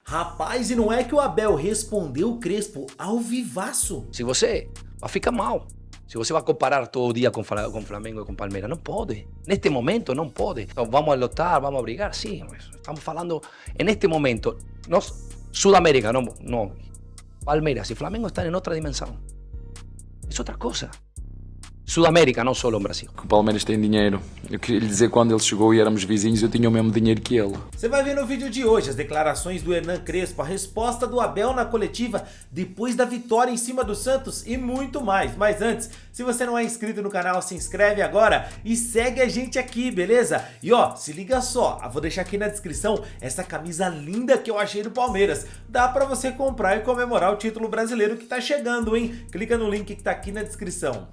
Rapaz, e não é que o Abel respondeu o Crespo ao vivaço? Se você vai ficar mal, se você vai comparar todo dia com Flamengo e com Palmeiras, não pode. Neste momento não pode. Então, vamos a lutar, vamos a brigar, sim. Estamos falando, neste momento, nós, Sudamérica, no. Palmeiras y Flamengo están en otra dimensión. Es otra cosa. Sudamérica, não só no Brasil. O Palmeiras tem dinheiro. Eu queria lhe dizer, quando ele chegou e éramos vizinhos, eu tinha o mesmo dinheiro que ele. Você vai ver no vídeo de hoje as declarações do Hernan Crespo, a resposta do Abel na coletiva depois da vitória em cima do Santos e muito mais. Mas antes, se você não é inscrito no canal, se inscreve agora e segue a gente aqui, beleza? E ó, se liga só, eu vou deixar aqui na descrição essa camisa linda que eu achei do Palmeiras. Dá pra você comprar e comemorar o título brasileiro que tá chegando, hein? Clica no link que tá aqui na descrição.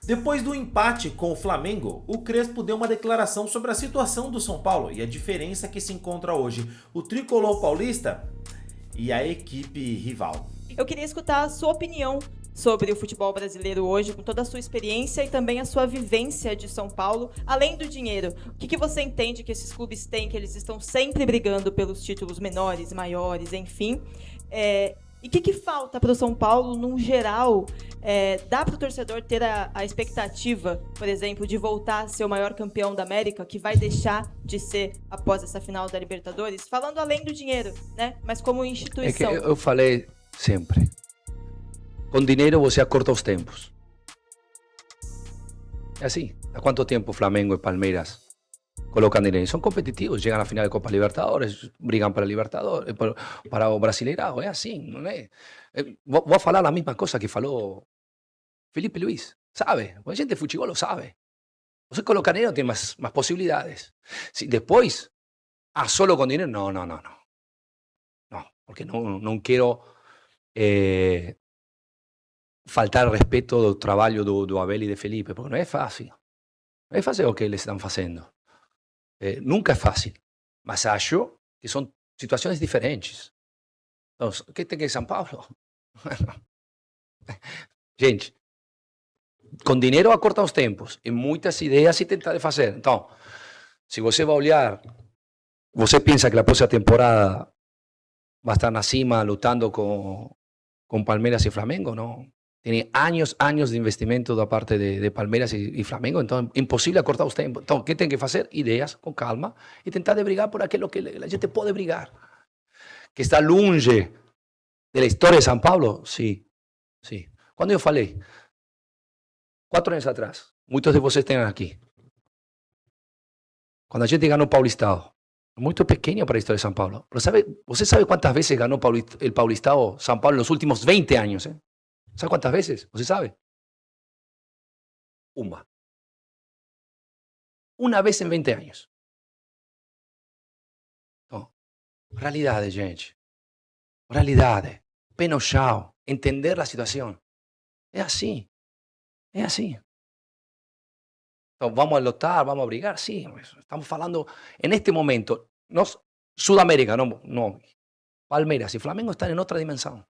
Depois do empate com o Flamengo, o Crespo deu uma declaração sobre a situação do São Paulo e a diferença que se encontra hoje o tricolor paulista e a equipe rival. Eu queria escutar a sua opinião sobre o futebol brasileiro hoje, com toda a sua experiência e também a sua vivência de São Paulo, além do dinheiro. O que você entende que esses clubes têm, que eles estão sempre brigando pelos títulos menores, maiores, enfim. E o que falta para o São Paulo, num geral? Dá para o torcedor ter a expectativa, por exemplo, de voltar a ser o maior campeão da América, que vai deixar de ser após essa final da Libertadores? Falando além do dinheiro, né? Mas como instituição. É que eu falei sempre. Com dinheiro você acorta os tempos. É assim. Há quanto tempo Flamengo e Palmeiras colocam dinheiro? São competitivos, chegam à final de Copa Libertadores, brigam para Libertadores, para o Brasileirão, é assim, não é? Vou falar a mesma coisa que falou Felipe Luiz, sabe? A gente de futebol lo sabe. Você coloca dinheiro tem mais possibilidades. Si depois, solo com dinheiro, não. Não, porque não quero faltar respeito do trabalho do Abel e de Felipe, porque não é fácil. Não é fácil o que eles estão fazendo. Nunca é fácil, mas acho que são situações diferentes. Então, o que tem que em São Paulo? Gente, com dinheiro acorta os tempos e muitas ideias se tentar de fazer. Então, se você vai olhar, você pensa que a próxima temporada vai estar acima, lutando com Palmeiras e Flamengo? Não. Tem anos de investimento da parte de Palmeiras e Flamengo, então é impossível acortar os tempos. Então, o que tem que fazer? Ideias, com calma, e tentar de brigar por aquilo que a gente pode brigar. Que está longe da história de São Paulo? Sim. Quando eu falei, 4 anos atrás, muitos de vocês têm aqui, quando a gente ganhou o Paulistão, muito pequeno para a história de São Paulo. Você sabe quantas vezes ganhou o Paulistão São Paulo nos últimos 20 anos? ¿Sabe cuántas veces? ¿Usted sabe? Una vez en 20 años. Então, realidade, gente. Realidade. Pé no chão. Entender a situação. É assim. É assim. Então, vamos a lutar, vamos a brigar? Sim. Estamos falando, neste momento, nós, Sudamérica, no. Palmeiras y Flamengo están en otra dimensión.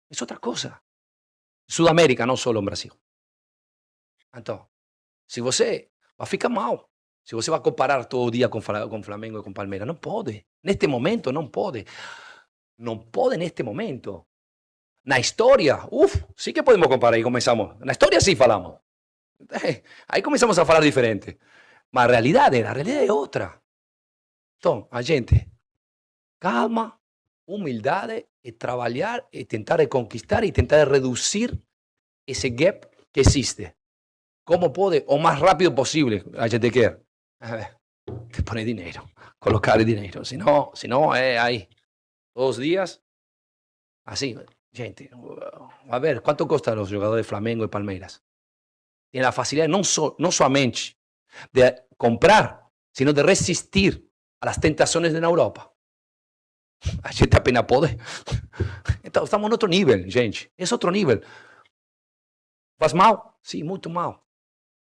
Es otra cosa. Sudamérica, não só no Brasil. Então, se você vai ficar mal, se você vai comparar todo dia com Flamengo e com Palmeiras, não pode. Neste momento, não pode. Não pode neste momento. Na história, sim que podemos comparar e começamos. Na história sim falamos. Aí começamos a falar diferente. Mas a realidade é outra. Então, a gente, calma, humildade, e trabalhar, e tentar conquistar, e tentar reduzir esse gap que existe. Como pode? O mais rápido possível, a gente quer. Que poner dinheiro, colocar dinheiro. Se não é aí. 2 dias, assim, gente, a ver, quanto custam os jogadores de Flamengo e Palmeiras? Tem a facilidade não somente de comprar, sino de resistir a las tentações na Europa. A gente apenas pode. Então, estamos em outro nível, gente. É outro nível. Faz mal? Sim, muito mal.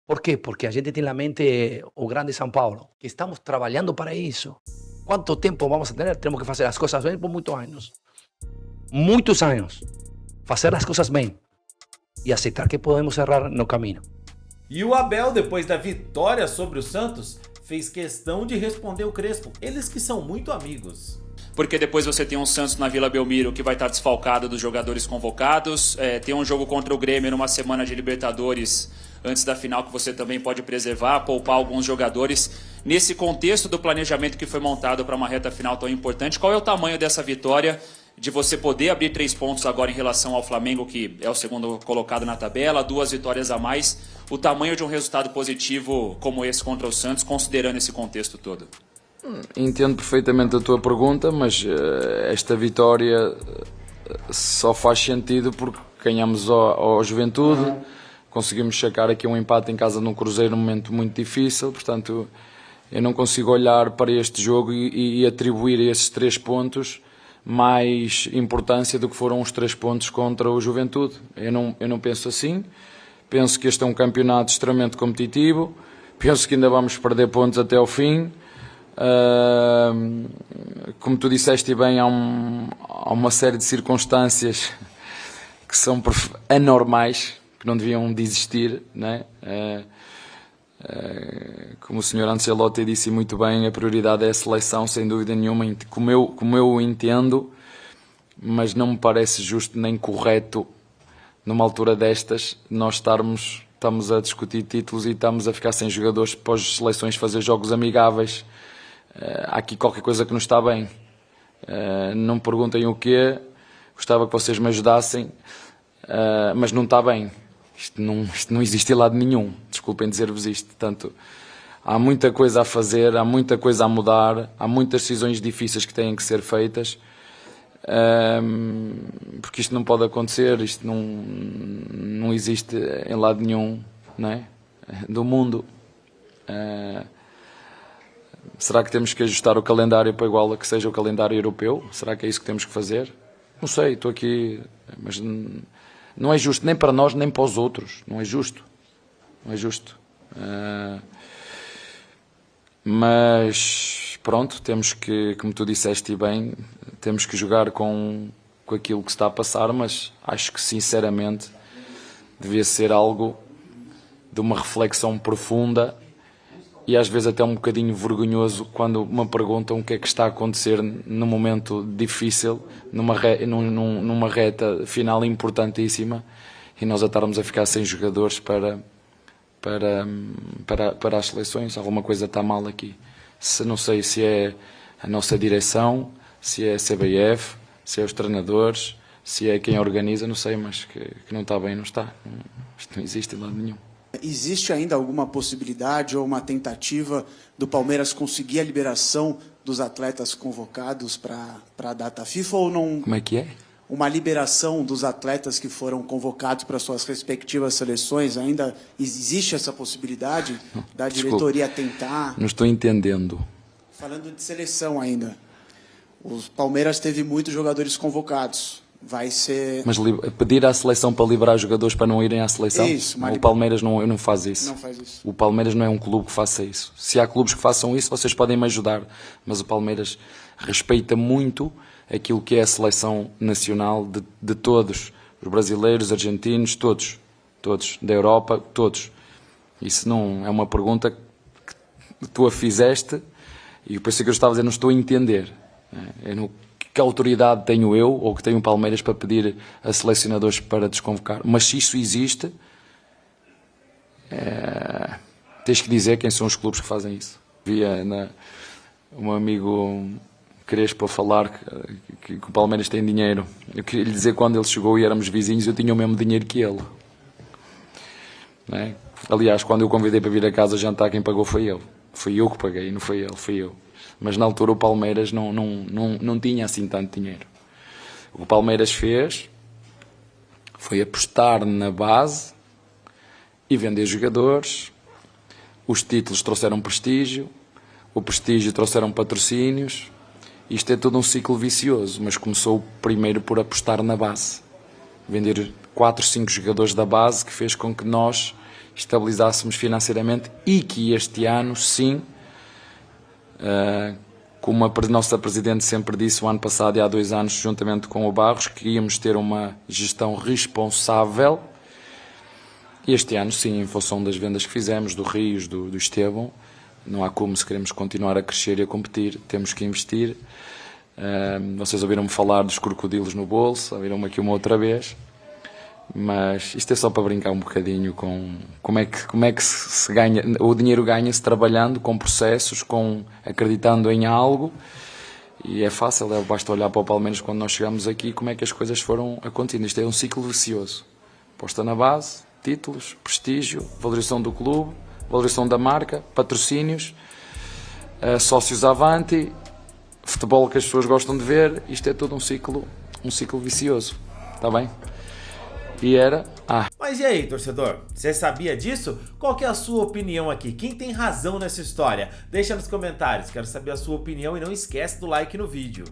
Por quê? Porque a gente tem na mente o grande São Paulo, que estamos trabalhando para isso. Quanto tempo vamos a ter? Temos que fazer as coisas bem por muitos anos. Muitos anos. Fazer as coisas bem. E aceitar que podemos errar no caminho. E o Abel, depois da vitória sobre o Santos, fez questão de responder o Crespo, eles que são muito amigos. Porque depois você tem um Santos na Vila Belmiro que vai estar desfalcado dos jogadores convocados, tem um jogo contra o Grêmio numa semana de Libertadores antes da final que você também pode preservar, poupar alguns jogadores. Nesse contexto do planejamento que foi montado para uma reta final tão importante, qual é o tamanho dessa vitória de você poder abrir 3 pontos agora em relação ao Flamengo, que é o segundo colocado na tabela, 2 vitórias a mais, o tamanho de um resultado positivo como esse contra o Santos, considerando esse contexto todo? Entendo perfeitamente a tua pergunta, mas esta vitória só faz sentido porque ganhamos ao Juventude, conseguimos sacar aqui um empate em casa num Cruzeiro num momento muito difícil, portanto eu não consigo olhar para este jogo e atribuir a esses 3 pontos mais importância do que foram os 3 pontos contra o Juventude. Eu não penso assim, penso que este é um campeonato extremamente competitivo, penso que ainda vamos perder pontos até ao fim. Como tu disseste bem, há uma série de circunstâncias que são anormais, que não deviam de existir, né? Como o Sr. Ancelotti disse muito bem, a prioridade é a seleção, sem dúvida nenhuma, como eu entendo, mas não me parece justo nem correto numa altura destas nós estamos a discutir títulos e estamos a ficar sem jogadores para as seleções fazer jogos amigáveis. Há aqui qualquer coisa que não está bem. Não me perguntem o quê, gostava que vocês me ajudassem, mas não está bem. Isto não existe em lado nenhum, desculpem dizer-vos isto. Portanto, há muita coisa a fazer, há muita coisa a mudar, há muitas decisões difíceis que têm que ser feitas, porque isto não pode acontecer, isto não existe em lado nenhum, não é? Do mundo. Será que temos que ajustar o calendário para igual a que seja o calendário europeu? Será que é isso que temos que fazer? Não sei, estou aqui, mas não é justo nem para nós nem para os outros, não é justo, não é justo. Mas pronto, temos que, como tu disseste bem, temos que jogar com aquilo que se está a passar, mas acho que sinceramente devia ser algo de uma reflexão profunda e às vezes até um bocadinho vergonhoso quando me perguntam o que é que está a acontecer num momento difícil, numa reta final importantíssima, e nós a estarmos a ficar sem jogadores para as seleções. Alguma coisa está mal aqui. Não sei se é a nossa direção, se é a CBF, se é os treinadores, se é quem organiza, não sei, mas que não está bem, não está. Isto não existe em lado nenhum. Existe ainda alguma possibilidade ou uma tentativa do Palmeiras conseguir a liberação dos atletas convocados para a data FIFA ou não? Como é que é? Uma liberação dos atletas que foram convocados para suas respectivas seleções, ainda existe essa possibilidade da diretoria tentar? Não estou entendendo. Falando de seleção ainda, o Palmeiras teve muitos jogadores convocados. Vai ser... Mas pedir à seleção para liberar jogadores para não irem à seleção? Isso, o Palmeiras não faz isso. Não faz isso. O Palmeiras não é um clube que faça isso. Se há clubes que façam isso, vocês podem me ajudar. Mas o Palmeiras respeita muito aquilo que é a seleção nacional de todos. Os brasileiros, argentinos, todos. Todos. Da Europa, todos. Isso não é uma pergunta que tu a fizeste e por isso é que eu estava a dizer, não estou a entender. Que autoridade tenho eu ou que tenho o Palmeiras para pedir a selecionadores para desconvocar? Mas se isso existe, tens que dizer quem são os clubes que fazem isso. Via um amigo Crespo a falar que o Palmeiras tem dinheiro. Eu queria lhe dizer, quando ele chegou e éramos vizinhos, eu tinha o mesmo dinheiro que ele. Não é? Aliás, quando eu convidei para vir a casa jantar, quem pagou foi ele. Fui eu que paguei, não foi ele, fui eu. Mas na altura o Palmeiras não tinha assim tanto dinheiro. O que o Palmeiras fez foi apostar na base e vender jogadores. Os títulos trouxeram prestígio, o prestígio trouxeram patrocínios. Isto é todo um ciclo vicioso, mas começou primeiro por apostar na base. Vender 4, 5 jogadores da base, que fez com que nós estabilizássemos financeiramente e que este ano, sim, como a nossa Presidente sempre disse o ano passado e há 2 anos, juntamente com o Barros, que íamos ter uma gestão responsável. E este ano, sim, em função das vendas que fizemos, do Rios, do Estevão, Não há como, se queremos continuar a crescer e a competir, temos que investir. Vocês ouviram-me falar dos crocodilos no bolso, ouviram-me aqui uma outra vez, mas isto é só para brincar um bocadinho com como é que se ganha. O dinheiro ganha-se trabalhando, com processos, acreditando em algo, e é fácil, basta olhar para o Palmeiras quando nós chegamos aqui, como é que as coisas foram acontecendo. Isto é um ciclo vicioso, posta na base, títulos, prestígio, valorização do clube, valorização da marca, patrocínios, sócios avante, futebol que as pessoas gostam de ver. Isto é todo um ciclo vicioso, está bem? E era... Mas e aí, torcedor? Você sabia disso? Qual que é a sua opinião aqui? Quem tem razão nessa história? Deixa nos comentários, quero saber a sua opinião e não esquece do like no vídeo.